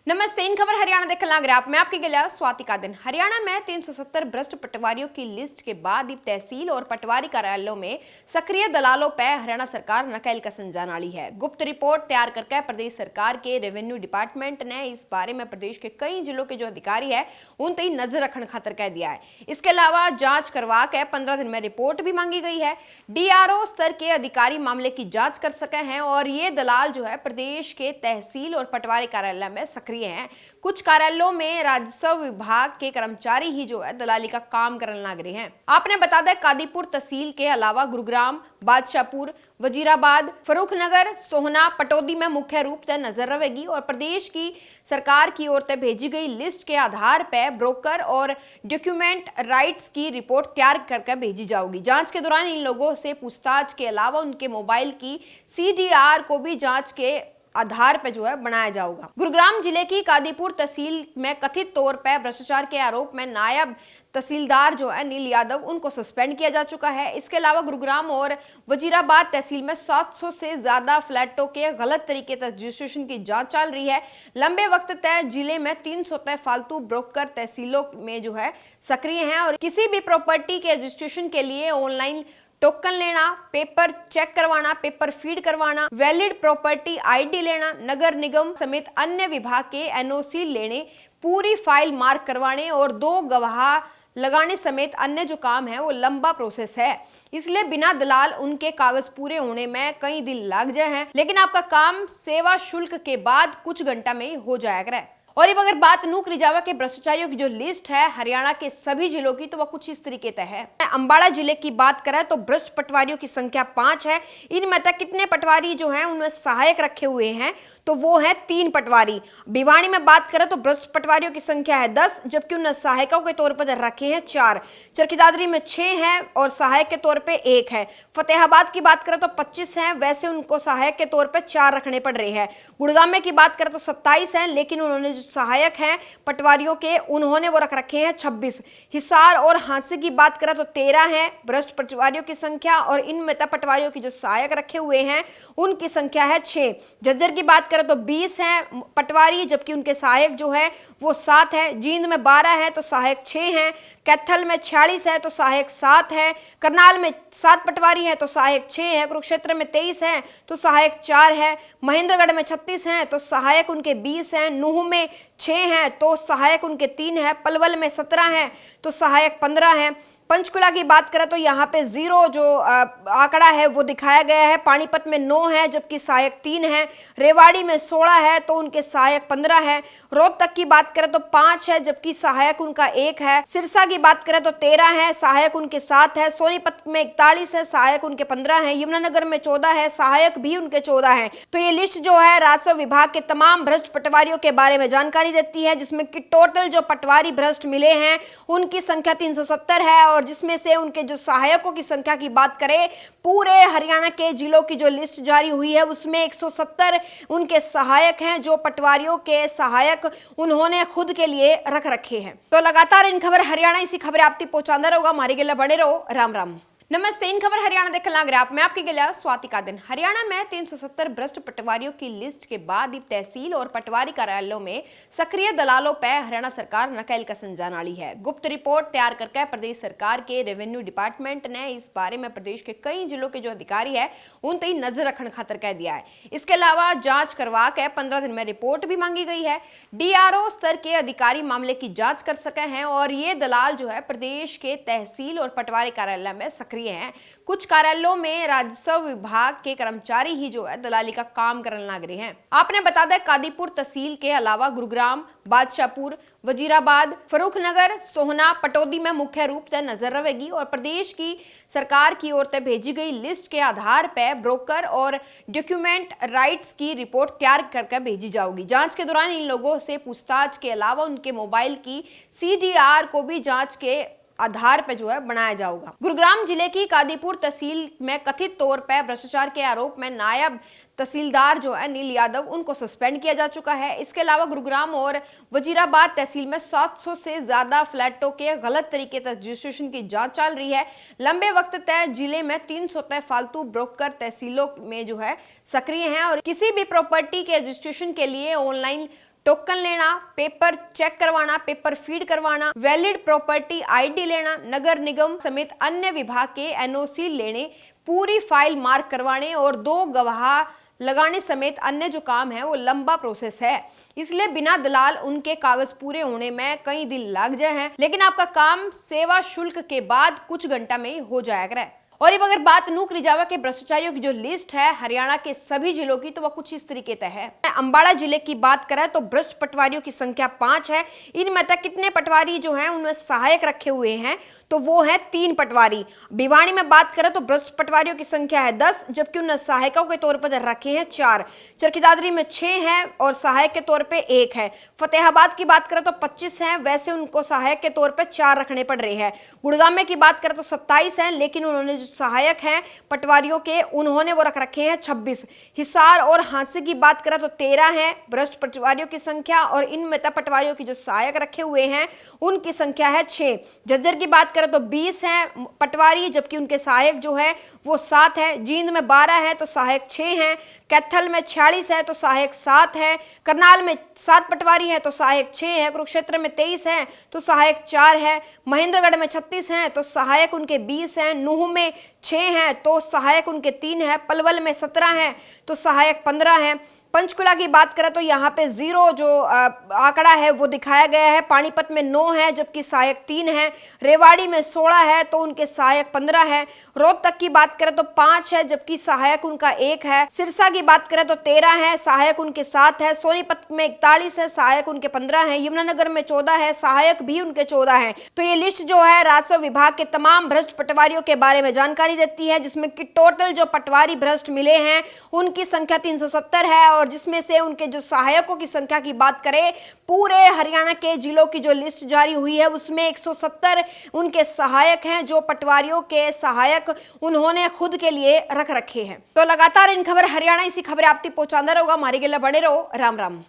नमस्ते। इन खबर हरियाणा देखने लग रहा मैं आपकी गिला स्वाति का दिन। हरियाणा में 370 भ्रष्ट पटवारियों की लिस्ट के बाद ही तहसील और पटवारी कार्यालयों में सक्रिय दलालों पर हरियाणा सरकार नकेल कसन जाने वाली है। गुप्त रिपोर्ट तैयार करके प्रदेश सरकार के रेवेन्यू डिपार्टमेंट ने इस बारे में प्रदेश के कई जिलों के जो अधिकारी है उन तक नजर रखने खातर कह दिया है। इसके अलावा जांच करवा के 15 दिन में रिपोर्ट भी मांगी गई है। डीआरओ स्तर के अधिकारी मामले की जांच कर सके हैं और ये दलाल जो है प्रदेश के तहसील और पटवारी कार्यालय में सक्रिय हैं। कुछ कार्यालयों में राजस्व विभाग के कर्मचारी ही जो है दलाली का काम करने लग रहे हैं। आपने बता दें कादीपुर तहसील के अलावा गुरुग्राम, बादशाहपुर, वजीराबाद, फरूखनगर, सोहना, पटौदी में मुख्य रूप से नजर रहेगी और प्रदेश की सरकार की ओर से भेजी गई लिस्ट के आधार पर ब्रोकर और डॉक्यूमेंट राइट्स की रिपोर्ट तैयार करके भेजी जाएगी। जांच के दौरान इन लोगों से पूछताछ के अलावा उनके मोबाइल की सीडीआर को भी जांच के आधार पर जो है बनाया जाएगा। गुरुग्राम जिले की कादीपुर तहसील में कथित तौर पर भ्रष्टाचार के आरोप में नायब तहसीलदार जो है नील यादव उनको सस्पेंड किया जा चुका है। इसके अलावा गुरुग्राम और वजीराबाद तहसील में 700 से ज्यादा फ्लैटों के गलत तरीके से रजिस्ट्रेशन की जांच चल रही है। लंबे वक्त तक जिले में 300 तक फालतू ब्रोकर तहसीलों में जो है सक्रिय हैं और किसी भी प्रॉपर्टी के रजिस्ट्रेशन के लिए ऑनलाइन टोकन लेना, पेपर चेक करवाना, पेपर फीड करवाना, वैलिड प्रॉपर्टी आईडी लेना, नगर निगम समेत अन्य विभाग के एनओसी लेने, पूरी फाइल मार्क करवाने और 2 गवाह लगाने समेत अन्य जो काम है वो लंबा प्रोसेस है। इसलिए बिना दलाल उनके कागज पूरे होने में कई दिन लग जाए हैं, लेकिन आपका काम सेवा शुल्क के बाद कुछ घंटा में ही हो जाएगा। और अब अगर बात नू करी जावा के भ्रष्टाचारियों की जो लिस्ट है हरियाणा के सभी जिलों की तो वह कुछ इस तरीके से है। अंबाला जिले की बात करें तो भ्रष्ट पटवारियों की संख्या 5 है। इनमें तक कितने पटवारी जो हैं उनमें सहायक रखे हुए हैं तो वो है 3 पटवारी। भिवानी में बात करें तो भ्रष्ट पटवारियों की संख्या है 10, जबकि उन्हें सहायकों के तौर पर रखे हैं 4। चरखी में 6 हैं और सहायक के तौर पे 1 है। फतेहाबाद की बात करें तो 25 हैं, वैसे उनको सहायक के तौर पे 4 रखने पड़ रहे हैं। गुड़गांव में की बात करें तो 27 हैं, लेकिन उन्होंने जो सहायक हैं पटवारियों के उन्होंने वो रख रखे हैं 26। हिसार और हांसी की बात करें तो 13 हैं भ्रष्ट पटवारियों की संख्या और इनमें पटवारियों की जो सहायक रखे हुए हैं उनकी संख्या है 6। झज्जर की बात करें तो 20 हैं पटवारी, जबकि उनके सहायक जो है वो 7 है। जींद में 12 है तो सहायक 6 हैं। कैथल में 46 है तो सहायक 7 है। करनाल में 7 पटवारी है तो सहायक 6 है। कुरुक्षेत्र में 23 है तो सहायक 4 है। महेंद्रगढ़ में 36 हैं तो सहायक उनके 20 हैं। नूह में 6 हैं तो सहायक उनके 3 है। पलवल में 17 हैं तो सहायक 15 हैं। पंचकुला की बात करें तो यहाँ पे 0 जो आंकड़ा है वो दिखाया गया है। पानीपत में 9 है जबकि सहायक 3 है। रेवाड़ी में 16 है तो उनके सहायक 15 है। रोहतक की बात करें तो 5 है जबकि सहायक उनका 1 है। सिरसा की बात करें तो 13 है, सहायक उनके 7 है। सोनीपत में 41 है, सहायक उनके 15 है। यमुनानगर में 14 है, सहायक भी उनके 14 है। तो ये लिस्ट जो है राजस्व विभाग के तमाम भ्रष्ट पटवारियों के बारे में जानकारी देती है, जिसमें कि टोटल जो पटवारी भ्रष्ट मिले हैं उनकी संख्या 370 है और जिसमें से उनके जो सहायकों की संख्या की बात करें पूरे हरियाणा के जिलों की जो लिस्ट जारी हुई है उसमें 170 उनके सहायक हैं जो पटवारियों के सहायक उन्होंने खुद के लिए रख रखे हैं। तो लगातार इन खबर हरियाणा इसी खबर आप तक पहुंचाता रहूंगा। हमारे गिला बने रहो। राम राम। नमस्ते। इन खबर हरियाणा देखने लग रहा मैं आपकी गिला स्वाति का दिन। हरियाणा में 370 भ्रष्ट पटवारियों की लिस्ट के बाद ही तहसील और पटवारी कार्यालयों में सक्रिय दलालों पर हरियाणा सरकार नकेल कसन जाने वाली है। गुप्त रिपोर्ट तैयार करके प्रदेश सरकार के रेवेन्यू डिपार्टमेंट ने इस बारे में प्रदेश के कई जिलों के जो अधिकारी है उन तक नजर रखने खातर कह दिया है। इसके अलावा जांच करवा के 15 दिन में रिपोर्ट भी मांगी गई है। डीआरओ स्तर के अधिकारी मामले की जांच कर सके हैं और ये दलाल जो है प्रदेश के तहसील और पटवारी कार्यालय में हैं। कुछ कार्यालयों में राजस्व विभाग के कर्मचारी ही जो है दलाली का काम करने लग रहे हैं। आपने बता दें कादीपुर तहसील के अलावा गुरुग्राम, बादशाहपुर, वजीराबाद, फरूखनगर, सोहना, पटौदी में मुख्य रूप से नजर रहेगी और प्रदेश की सरकार की ओर से भेजी गई लिस्ट के आधार पर ब्रोकर और डॉक्यूमेंट राइट्स की रिपोर्ट तैयार करके भेजी जाएगी। जांच के दौरान इन लोगों से पूछताछ के अलावा उनके मोबाइल की सीडीआर को भी जांच के आधार पर जो है बनाया जाएगा। गुरुग्राम जिले की कादीपुर तहसील में कथित तौर पर भ्रष्टाचार के आरोप में नायब तहसीलदार जो है नील यादव उनको सस्पेंड किया जा चुका है। इसके अलावा गुरुग्राम और वजीराबाद तहसील में 700 से ज्यादा फ्लैटों के गलत तरीके से रजिस्ट्रेशन की जांच चल रही है। लंबे वक्त तक जिले में 300 तक फालतू ब्रोकर तहसीलों में जो है सक्रिय हैं और किसी भी प्रॉपर्टी के रजिस्ट्रेशन के लिए ऑनलाइन टोकन लेना, पेपर चेक करवाना, पेपर फीड करवाना, वैलिड प्रॉपर्टी आईडी लेना, नगर निगम समेत अन्य विभाग के एनओसी लेने, पूरी फाइल मार्क करवाने और 2 गवाह लगाने समेत अन्य जो काम है वो लंबा प्रोसेस है। इसलिए बिना दलाल उनके कागज पूरे होने में कई दिन लग जाए हैं, लेकिन आपका काम सेवा शुल्क के बाद कुछ घंटा में ही हो जाएगा। और अब अगर बात नूक रिजावा के भ्रष्टाचारियों की जो लिस्ट है हरियाणा के सभी जिलों की, तो वह कुछ इस तरीके से है। अंबाला जिले की बात करें तो भ्रष्ट पटवारियों की संख्या 5 है। इनमें तक कितने पटवारी जो हैं उनमें सहायक रखे हुए हैं, तो वो है 3 पटवारी। भिवानी में बात करें तो भ्रष्ट पटवारियों की संख्या है 10, जबकि उन्हें सहायकों के तौर पर रखे हैं 4। चरखी में 6 हैं और सहायक के तौर पे 1 है। फतेहाबाद की बात करें तो 25 हैं, वैसे उनको सहायक के तौर पे 4 रखने पड़ रहे हैं। गुड़गांव में की बात करें तो 27 हैं, लेकिन उन्होंने जो सहायक हैं पटवारियों के उन्होंने वो रखे हैं 26। हिसार और हांसी की बात करें तो 13 है भ्रष्ट पटवारियों की संख्या, और इनमें पटवारियों की जो सहायक रखे हुए हैं उनकी संख्या है 6। झज्जर की बात करें तो 20 हैं पटवारी, जबकि उनके सहायक जो है वो 7 है। जींद में 12 है तो सहायक 6 हैं। कैथल में 46 है तो सहायक 7 है। करनाल में 7 पटवारी है तो सहायक 6 है। कुरुक्षेत्र में 23 है तो सहायक 4 है। महेंद्रगढ़ में 36 हैं तो सहायक उनके 20 हैं। नूह में 6 हैं तो सहायक उनके 3 है। पलवल में 17 हैं तो सहायक 15 हैं। पंचकुला की बात करें तो यहाँ पे 0 जो आंकड़ा है वो दिखाया गया है। पानीपत में 9 है जबकि सहायक 3 है। रेवाड़ी में 16 है तो उनके सहायक 15 है। रोहतक की बात करें तो 5 है जबकि सहायक उनका 1 है। सिरसा की बात करें तो 13 है, सहायक उनके 7 है। सोनीपत में 41 है, सहायक उनके 15 है। यमुनानगर में 14 है, सहायक भी उनके 14 है। तो ये लिस्ट जो है राजस्व विभाग के तमाम भ्रष्ट पटवारियों के बारे में जानकारी देती है, जिसमें कि टोटल जो पटवारी भ्रष्ट मिले हैं उनकी संख्या 370 है, और जिसमें से उनके जो सहायकों की संख्या की बात करें पूरे हरियाणा के जिलों की जो लिस्ट जारी हुई है उसमें 170 उनके सहायक हैं, जो पटवारियों के सहायक उन्होंने खुद के लिए रखे हैं। तो लगातार इन खबर हरियाणा इसी खबर आप तक पहुंचाता रहूंगा। हमारे के लिए बने रहो। राम राम।